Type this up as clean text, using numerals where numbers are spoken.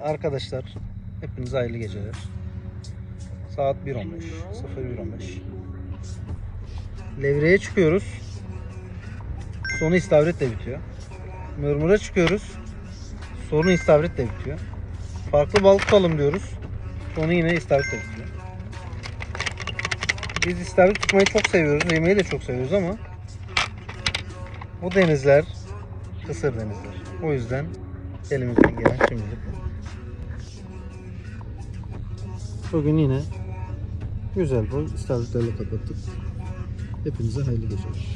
Arkadaşlar hepinize hayırlı geceler. Saat 1.15, 01.15. Levreye çıkıyoruz. Sonu istavritle bitiyor. Mırmıra çıkıyoruz. Sonu istavritle bitiyor. Farklı balık tutalım diyoruz. Sonu yine istavritle bitiyor. Biz istavrit tutmayı çok seviyoruz. Yemeği de çok seviyoruz ama bu denizler kısır denizler. O yüzden elimizden gelen şimdilik bu. Bugün yine güzel boy istavritlerle kapattık. Hepinize hayırlı geceler.